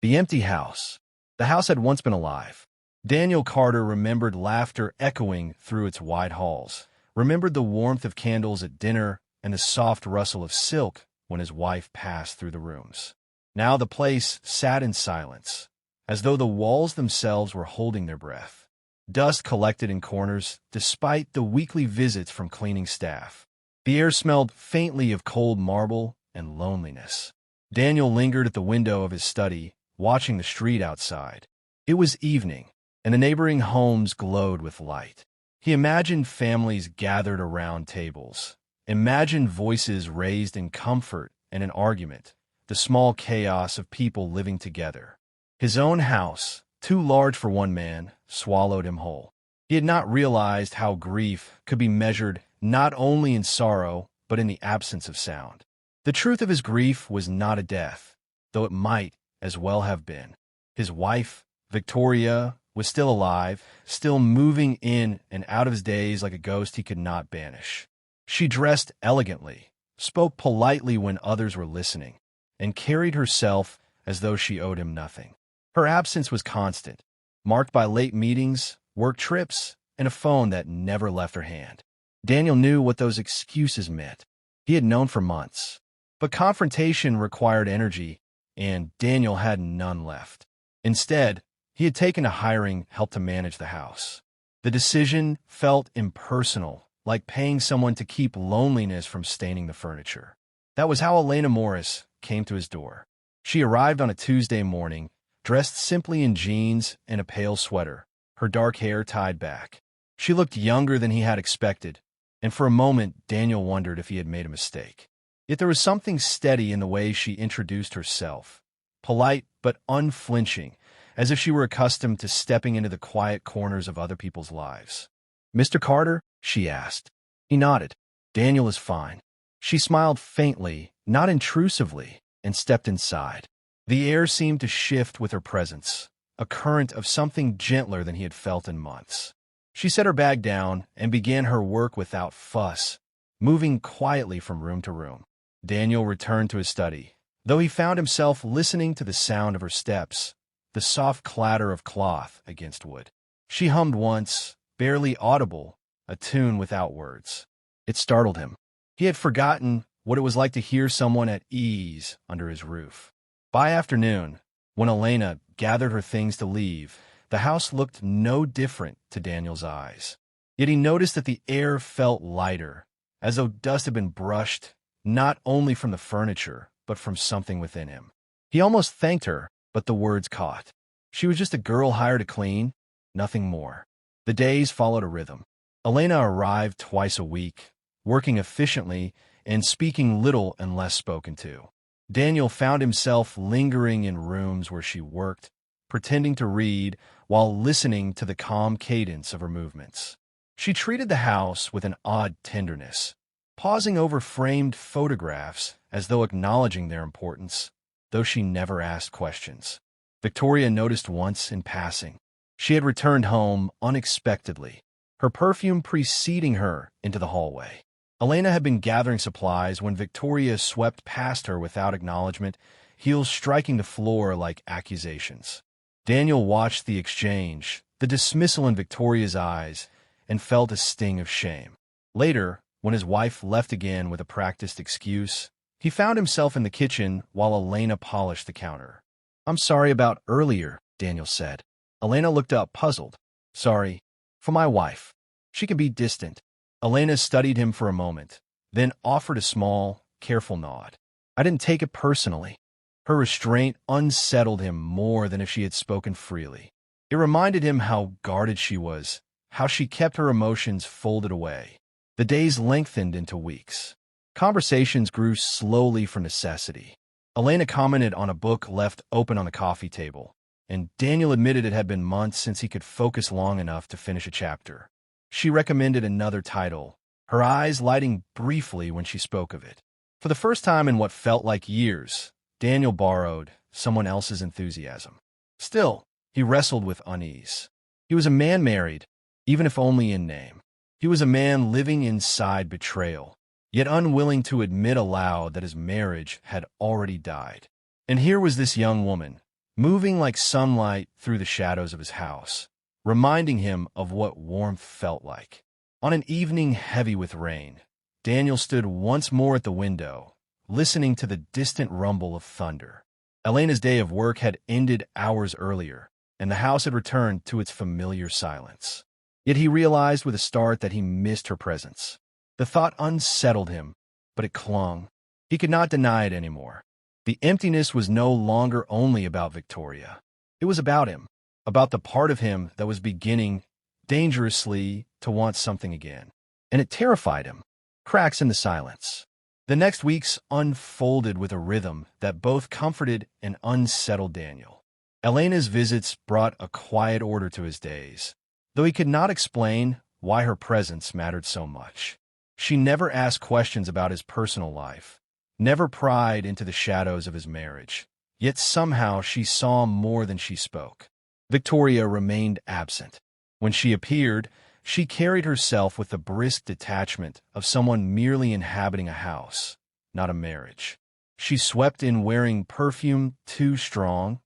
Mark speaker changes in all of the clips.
Speaker 1: The empty house. The house had once been alive. Daniel Carter remembered laughter echoing through its wide halls, remembered the warmth of candles at dinner and the soft rustle of silk when his wife passed through the rooms. Now the place sat in silence, as though the walls themselves were holding their breath. Dust collected in corners, despite the weekly visits from cleaning staff. The air smelled faintly of cold marble and loneliness. Daniel lingered at the window of his study, watching the street outside. It was evening, and the neighboring homes glowed with light. He imagined families gathered around tables, imagined voices raised in comfort and in argument, the small chaos of people living together. His own house, too large for one man, swallowed him whole. He had not realized how grief could be measured not only in sorrow, but in the absence of sound. The truth of his grief was not a death, though it might as well have been. His wife, Victoria, was still alive, still moving in and out of his days like a ghost he could not banish. She dressed elegantly, spoke politely when others were listening, and carried herself as though she owed him nothing. Her absence was constant, marked by late meetings, work trips, and a phone that never left her hand. Daniel knew what those excuses meant. He had known for months. But confrontation required energy, and Daniel had none left. Instead, he had taken to hiring help to manage the house. The decision felt impersonal, like paying someone to keep loneliness from staining the furniture. That was how Elena Morris came to his door. She arrived on a Tuesday morning, dressed simply in jeans and a pale sweater, her dark hair tied back. She looked younger than he had expected, and for a moment Daniel wondered if he had made a mistake. Yet there was something steady in the way she introduced herself, polite but unflinching, as if she were accustomed to stepping into the quiet corners of other people's lives. "Mr. Carter?" she asked. He nodded. "Daniel is fine." She smiled faintly, not intrusively, and stepped inside. The air seemed to shift with her presence, a current of something gentler than he had felt in months. She set her bag down and began her work without fuss, moving quietly from room to room. Daniel returned to his study, though he found himself listening to the sound of her steps, the soft clatter of cloth against wood. She hummed once, barely audible, a tune without words. It startled him. He had forgotten what it was like to hear someone at ease under his roof. By afternoon, when Elena gathered her things to leave, the house looked no different to Daniel's eyes. Yet he noticed that the air felt lighter, as though dust had been brushed not only from the furniture, but from something within him. He almost thanked her, but the words caught. She was just a girl hired to clean, nothing more. The days followed a rhythm. Elena arrived twice a week, working efficiently and speaking little unless spoken to. Daniel found himself lingering in rooms where she worked, pretending to read while listening to the calm cadence of her movements. She treated the house with an odd tenderness, pausing over framed photographs as though acknowledging their importance, though she never asked questions. Victoria noticed once in passing. She had returned home unexpectedly, her perfume preceding her into the hallway. Elena had been gathering supplies when Victoria swept past her without acknowledgement, heels striking the floor like accusations. Daniel watched the exchange, the dismissal in Victoria's eyes, and felt a sting of shame. Later, when his wife left again with a practiced excuse, he found himself in the kitchen while Elena polished the counter. "I'm sorry about earlier," Daniel said. Elena looked up, puzzled. "Sorry. For my wife. She can be distant." Elena studied him for a moment, then offered a small, careful nod. "I didn't take it personally." Her restraint unsettled him more than if she had spoken freely. It reminded him how guarded she was, how she kept her emotions folded away. The days lengthened into weeks. Conversations grew slowly for necessity. Elena commented on a book left open on the coffee table, and Daniel admitted it had been months since he could focus long enough to finish a chapter. She recommended another title, her eyes lighting briefly when she spoke of it. For the first time in what felt like years, Daniel borrowed someone else's enthusiasm. Still, he wrestled with unease. He was a man married, even if only in name. He was a man living inside betrayal, yet unwilling to admit aloud that his marriage had already died. And here was this young woman, moving like sunlight through the shadows of his house, reminding him of what warmth felt like. On an evening heavy with rain, Daniel stood once more at the window, listening to the distant rumble of thunder. Elena's day of work had ended hours earlier, and the house had returned to its familiar silence. Yet he realized with a start that he missed her presence. The thought unsettled him, but it clung. He could not deny it anymore. The emptiness was no longer only about Victoria. It was about him, about the part of him that was beginning, dangerously, to want something again. And it terrified him. Cracks in the silence. The next weeks unfolded with a rhythm that both comforted and unsettled Daniel. Elena's visits brought a quiet order to his days, though he could not explain why her presence mattered so much. She never asked questions about his personal life, never pried into the shadows of his marriage. Yet somehow she saw more than she spoke. Victoria remained absent. When she appeared, she carried herself with the brisk detachment of someone merely inhabiting a house, not a marriage. She swept in wearing perfume too strong,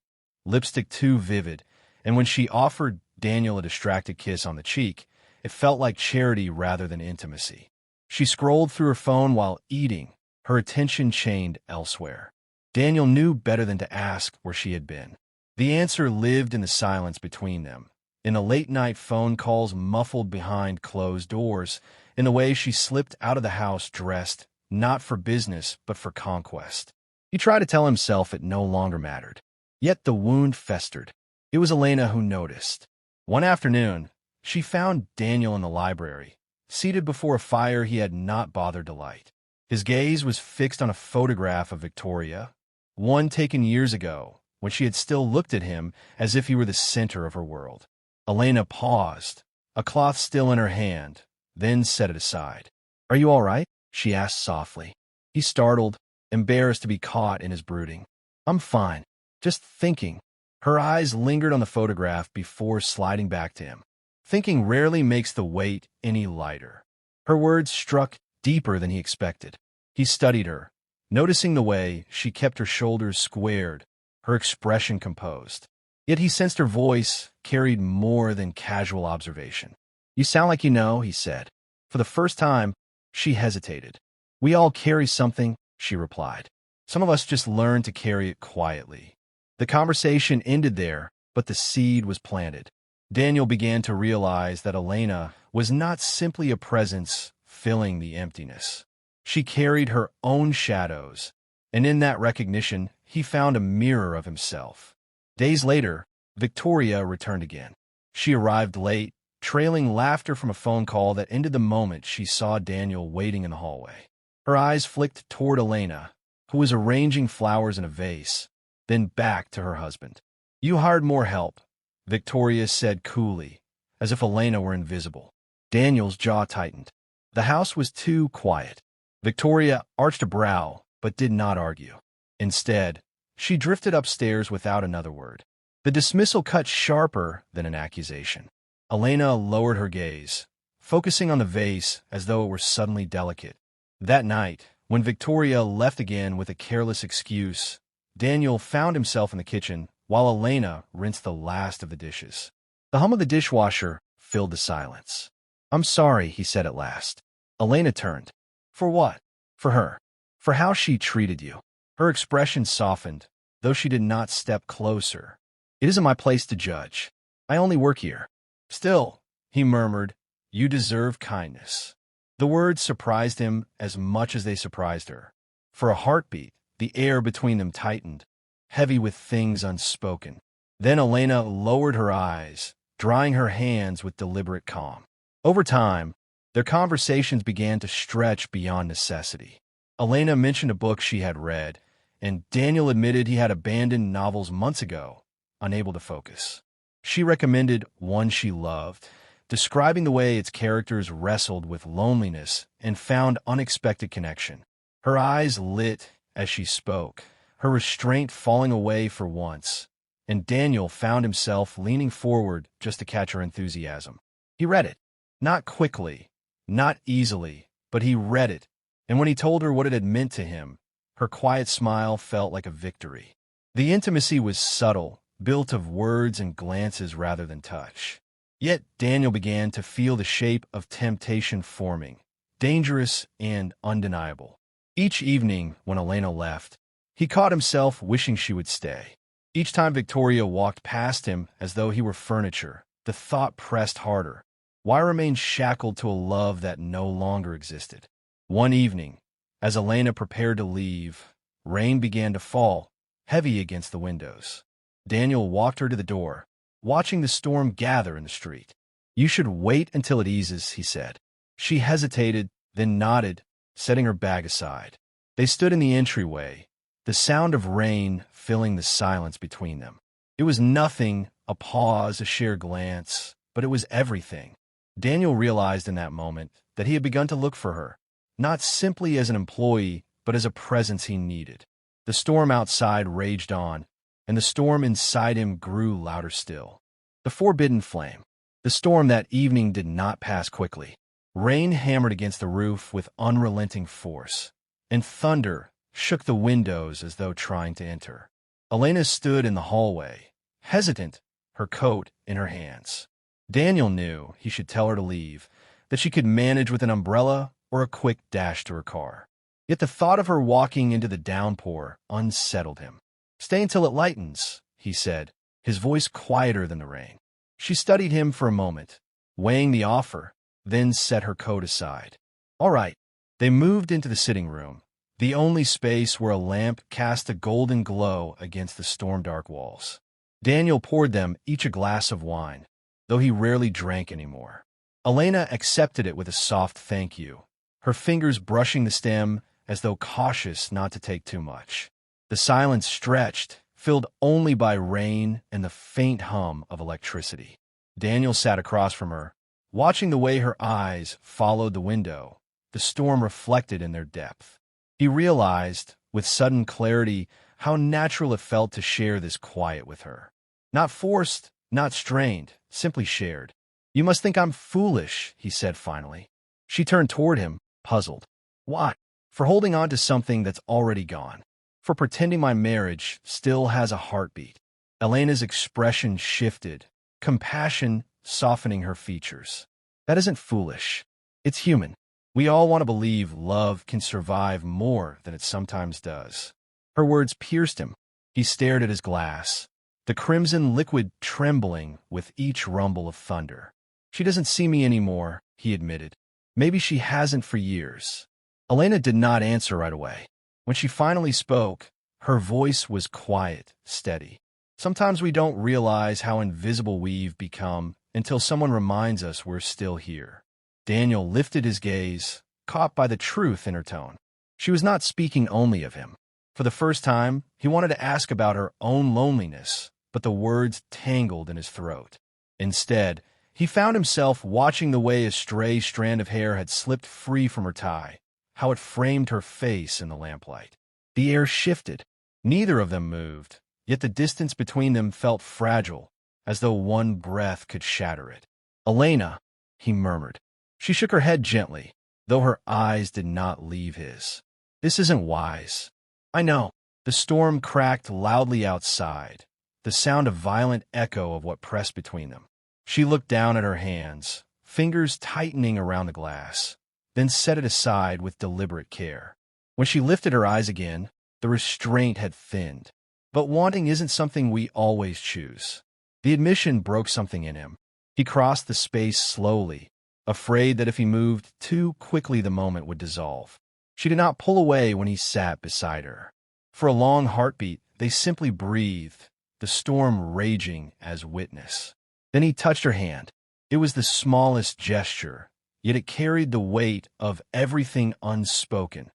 Speaker 1: lipstick too vivid, and when she offered Daniel a distracted kiss on the cheek, it felt like charity rather than intimacy. She scrolled through her phone while eating, her attention chained elsewhere. Daniel knew better than to ask where she had been. The answer lived in the silence between them, in the late-night phone calls muffled behind closed doors, in the way she slipped out of the house dressed, not for business, but for conquest. He tried to tell himself it no longer mattered. Yet the wound festered. It was Elena who noticed. One afternoon, she found Daniel in the library, seated before a fire he had not bothered to light. His gaze was fixed on a photograph of Victoria, one taken years ago, when she had still looked at him as if he were the center of her world. Elena paused, a cloth still in her hand, then set it aside. "Are you all right?" she asked softly. He startled, embarrassed to be caught in his brooding. "I'm fine. Just thinking." Her eyes lingered on the photograph before sliding back to him. Thinking rarely makes the weight any lighter. Her words struck deeper than he expected. He studied her, noticing the way she kept her shoulders squared, her expression composed. Yet he sensed her voice carried more than casual observation. "You sound like you know," he said. For the first time, she hesitated. "We all carry something," she replied. "Some of us just learn to carry it quietly." The conversation ended there, but the seed was planted. Daniel began to realize that Elena was not simply a presence filling the emptiness. She carried her own shadows, and in that recognition, he found a mirror of himself. Days later, Victoria returned again. She arrived late, trailing laughter from a phone call that ended the moment she saw Daniel waiting in the hallway. Her eyes flicked toward Elena, who was arranging flowers in a vase, then back to her husband. "You hired more help," Victoria said coolly, as if Elena were invisible. Daniel's jaw tightened. The house was too quiet. Victoria arched a brow, but did not argue. Instead, she drifted upstairs without another word. The dismissal cut sharper than an accusation. Elena lowered her gaze, focusing on the vase as though it were suddenly delicate. That night, when Victoria left again with a careless excuse, Daniel found himself in the kitchen while Elena rinsed the last of the dishes. The hum of the dishwasher filled the silence. "I'm sorry," he said at last. Elena turned. "For what?" "For her. For how she treated you." Her expression softened, though she did not step closer. "It isn't my place to judge. I only work here." "Still," he murmured, "you deserve kindness." The words surprised him as much as they surprised her. For a heartbeat, the air between them tightened, heavy with things unspoken. Then Elena lowered her eyes, drying her hands with deliberate calm. Over time, their conversations began to stretch beyond necessity. Elena mentioned a book she had read, and Daniel admitted he had abandoned novels months ago, unable to focus. She recommended one she loved, describing the way its characters wrestled with loneliness and found unexpected connection. Her eyes lit as she spoke, her restraint falling away for once, and Daniel found himself leaning forward just to catch her enthusiasm. He read it. Not quickly, not easily, but he read it, and when he told her what it had meant to him, her quiet smile felt like a victory. The intimacy was subtle, built of words and glances rather than touch. Yet Daniel began to feel the shape of temptation forming, dangerous and undeniable. Each evening, when Elena left, he caught himself wishing she would stay. Each time Victoria walked past him as though he were furniture, the thought pressed harder. Why remain shackled to a love that no longer existed? One evening, as Elena prepared to leave, rain began to fall, heavy against the windows. Daniel walked her to the door, watching the storm gather in the street. "You should wait until it eases," he said. She hesitated, then nodded, setting her bag aside. They stood in the entryway, the sound of rain filling the silence between them. It was nothing, a pause, a shared glance, but it was everything. Daniel realized in that moment that he had begun to look for her, not simply as an employee, but as a presence he needed. The storm outside raged on, and the storm inside him grew louder still. The forbidden flame. The storm that evening did not pass quickly. Rain hammered against the roof with unrelenting force, and thunder shook the windows as though trying to enter. Elena stood in the hallway, hesitant, her coat in her hands. Daniel knew he should tell her to leave, that she could manage with an umbrella or a quick dash to her car. Yet the thought of her walking into the downpour unsettled him. "Stay until it lightens," he said, his voice quieter than the rain. She studied him for a moment, weighing the offer, then set her coat aside. "All right." They moved into the sitting room, the only space where a lamp cast a golden glow against the storm-dark walls. Daniel poured them each a glass of wine, though he rarely drank anymore. Elena accepted it with a soft thank you, her fingers brushing the stem as though cautious not to take too much. The silence stretched, filled only by rain and the faint hum of electricity. Daniel sat across from her, watching the way her eyes followed the window, the storm reflected in their depth. He realized, with sudden clarity, how natural it felt to share this quiet with her. Not forced, not strained, simply shared. "You must think I'm foolish," he said finally. She turned toward him, puzzled. "Why?" "For holding on to something that's already gone. For pretending my marriage still has a heartbeat." Elena's expression shifted, compassion softening her features. "That isn't foolish. It's human. We all want to believe love can survive more than it sometimes does." Her words pierced him. He stared at his glass, the crimson liquid trembling with each rumble of thunder. "She doesn't see me anymore," he admitted. "Maybe she hasn't for years." Elena did not answer right away. When she finally spoke, her voice was quiet, steady. "Sometimes we don't realize how invisible we've become until someone reminds us we're still here." Daniel lifted his gaze, caught by the truth in her tone. She was not speaking only of him. For the first time, he wanted to ask about her own loneliness, but the words tangled in his throat. Instead, he found himself watching the way a stray strand of hair had slipped free from her tie, how it framed her face in the lamplight. The air shifted. Neither of them moved, yet the distance between them felt fragile, as though one breath could shatter it. "Elena," he murmured. She shook her head gently, though her eyes did not leave his. "This isn't wise." "I know." The storm cracked loudly outside, the sound a violent echo of what pressed between them. She looked down at her hands, fingers tightening around the glass, then set it aside with deliberate care. When she lifted her eyes again, the restraint had thinned. But wanting isn't something we always choose. The admission broke something in him. He crossed the space slowly, afraid that if he moved too quickly the moment would dissolve. She did not pull away when he sat beside her. For a long heartbeat, they simply breathed, the storm raging as witness. Then he touched her hand. It was the smallest gesture, yet it carried the weight of everything unspoken.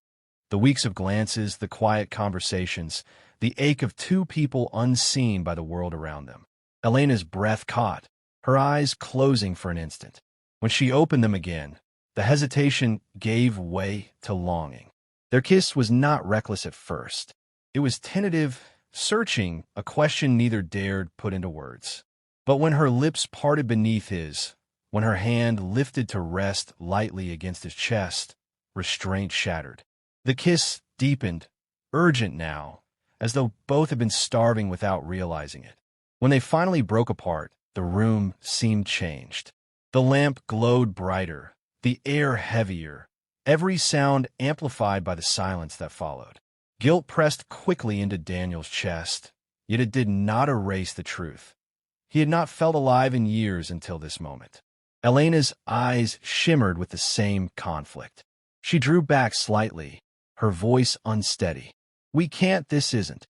Speaker 1: The weeks of glances, the quiet conversations, the ache of two people unseen by the world around them. Elena's breath caught, her eyes closing for an instant. When she opened them again, the hesitation gave way to longing. Their kiss was not reckless at first. It was tentative, searching, a question neither dared put into words. But when her lips parted beneath his, when her hand lifted to rest lightly against his chest, restraint shattered. The kiss deepened, urgent now, as though both had been starving without realizing it. When they finally broke apart, the room seemed changed. The lamp glowed brighter, the air heavier, every sound amplified by the silence that followed. Guilt pressed quickly into Daniel's chest, yet it did not erase the truth. He had not felt alive in years until this moment. Elena's eyes shimmered with the same conflict. She drew back slightly, her voice unsteady. "We can't, this isn't."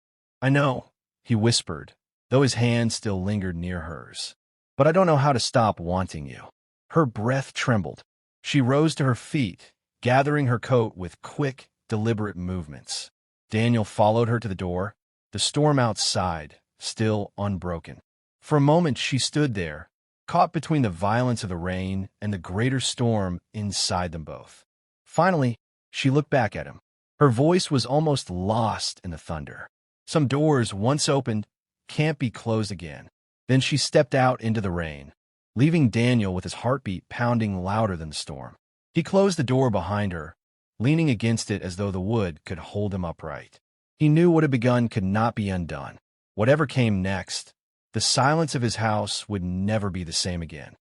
Speaker 1: "I know," he whispered, though his hand still lingered near hers. "But I don't know how to stop wanting you." Her breath trembled. She rose to her feet, gathering her coat with quick, deliberate movements. Daniel followed her to the door, the storm outside, still unbroken. For a moment she stood there, caught between the violence of the rain and the greater storm inside them both. Finally, she looked back at him. Her voice was almost lost in the thunder. "Some doors, once opened, can't be closed again." Then she stepped out into the rain, leaving Daniel with his heartbeat pounding louder than the storm. He closed the door behind her, leaning against it as though the wood could hold him upright. He knew what had begun could not be undone. Whatever came next, the silence of his house would never be the same again.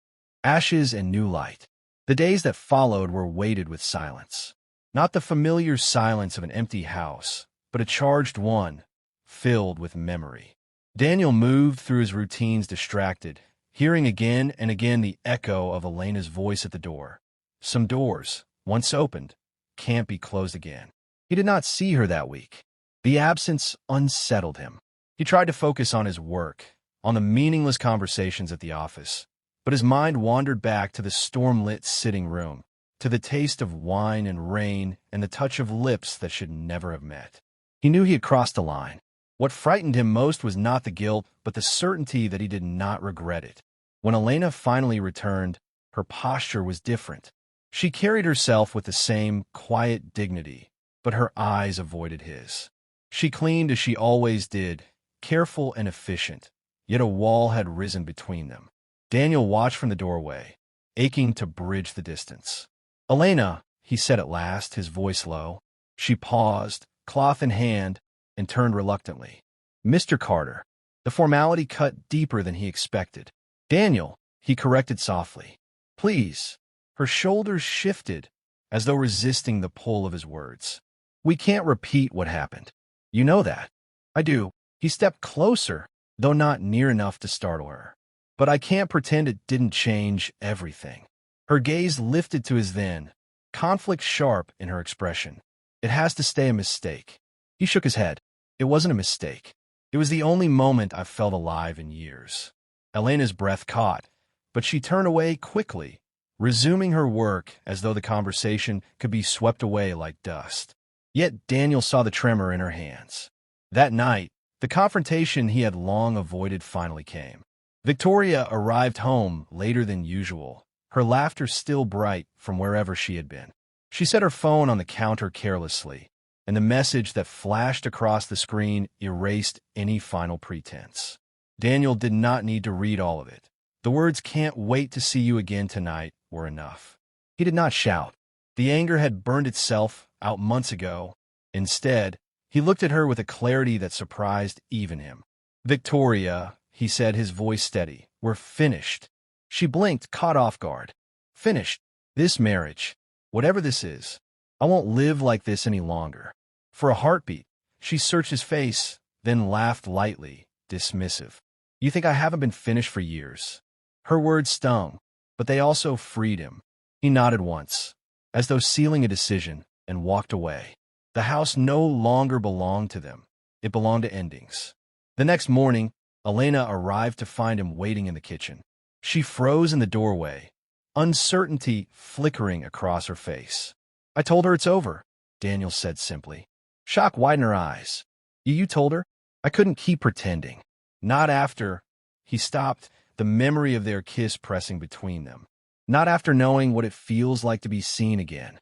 Speaker 1: Ashes and new light. The days that followed were weighted with silence. Not the familiar silence of an empty house, but a charged one, filled with memory. Daniel moved through his routines distracted, hearing again and again the echo of Elena's voice at the door. Some doors, once opened, can't be closed again. He did not see her that week. The absence unsettled him. He tried to focus on his work, on the meaningless conversations at the office, but his mind wandered back to the storm-lit sitting room, to the taste of wine and rain and the touch of lips that should never have met. He knew he had crossed a line. What frightened him most was not the guilt, but the certainty that he did not regret it. When Elena finally returned, her posture was different. She carried herself with the same quiet dignity, but her eyes avoided his. She cleaned as she always did, careful and efficient, yet a wall had risen between them. Daniel watched from the doorway, aching to bridge the distance. "Elena," he said at last, his voice low. She paused, cloth in hand, and turned reluctantly. "Mr. Carter." The formality cut deeper than he expected. "Daniel," he corrected softly. "Please." Her shoulders shifted, as though resisting the pull of his words. "We can't repeat what happened. You know that." "I do." He stepped closer, though not near enough to startle her. "But I can't pretend it didn't change everything." Her gaze lifted to his then, conflict sharp in her expression. "It has to stay a mistake." He shook his head. "It wasn't a mistake. It was the only moment I've felt alive in years." Elena's breath caught, but she turned away quickly, resuming her work as though the conversation could be swept away like dust. Yet Daniel saw the tremor in her hands. That night, the confrontation he had long avoided finally came. Victoria arrived home later than usual, her laughter still bright from wherever she had been. She set her phone on the counter carelessly, and the message that flashed across the screen erased any final pretense. Daniel did not need to read all of it. The words "can't wait to see you again tonight" were enough. He did not shout. The anger had burned itself out months ago. Instead, he looked at her with a clarity that surprised even him. "Victoria," he said, his voice steady, "we're finished." She blinked, caught off guard. "Finished? This marriage? Whatever this is. I won't live like this any longer." For a heartbeat, she searched his face, then laughed lightly, dismissive. "You think I haven't been finished for years?" Her words stung, but they also freed him. He nodded once, as though sealing a decision, and walked away. The house no longer belonged to them. It belonged to endings. The next morning, Elena arrived to find him waiting in the kitchen. She froze in the doorway, uncertainty flickering across her face. "I told her it's over," Daniel said simply. Shock widened her eyes. You told her?" "I couldn't keep pretending." "Not after—" He stopped, the memory of their kiss pressing between them. "Not after knowing what it feels like to be seen again."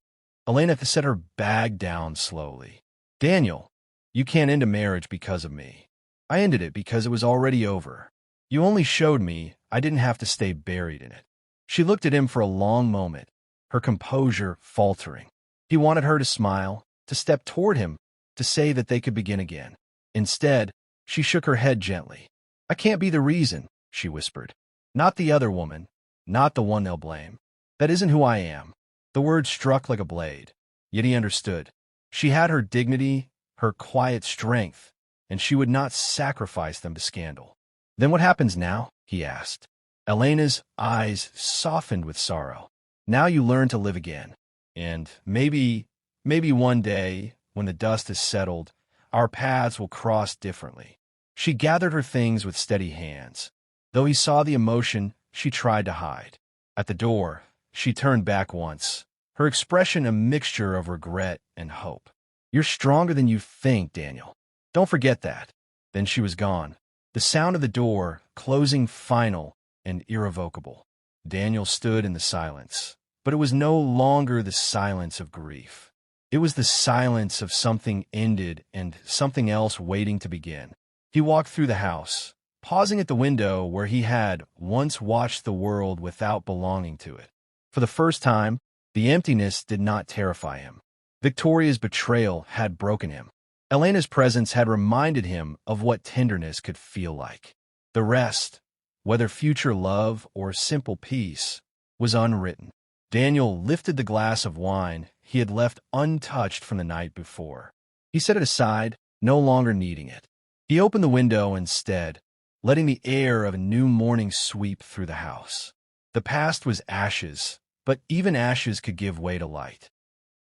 Speaker 1: Elena set her bag down slowly. "Daniel, you can't end a marriage because of me. I ended it because it was already over. You only showed me I didn't have to stay buried in it." She looked at him for a long moment, her composure faltering. He wanted her to smile, to step toward him, to say that they could begin again. Instead, she shook her head gently. I can't be the reason, she whispered. Not the other woman, not the one they'll blame. That isn't who I am. The word struck like a blade. Yet he understood. She had her dignity, her quiet strength, and she would not sacrifice them to scandal. Then what happens now? He asked. Elena's eyes softened with sorrow. Now you learn to live again. And maybe one day, when the dust is settled, our paths will cross differently. She gathered her things with steady hands. Though he saw the emotion, she tried to hide. At the door, she turned back once, her expression a mixture of regret and hope. You're stronger than you think, Daniel. Don't forget that. Then she was gone. The sound of the door closing final and irrevocable. Daniel stood in the silence, but it was no longer the silence of grief. It was the silence of something ended and something else waiting to begin. He walked through the house, pausing at the window where he had once watched the world without belonging to it. For the first time, the emptiness did not terrify him. Victoria's betrayal had broken him. Elena's presence had reminded him of what tenderness could feel like. The rest, whether future love or simple peace, was unwritten. Daniel lifted the glass of wine he had left untouched from the night before. He set it aside, no longer needing it. He opened the window instead, letting the air of a new morning sweep through the house. The past was ashes, but even ashes could give way to light.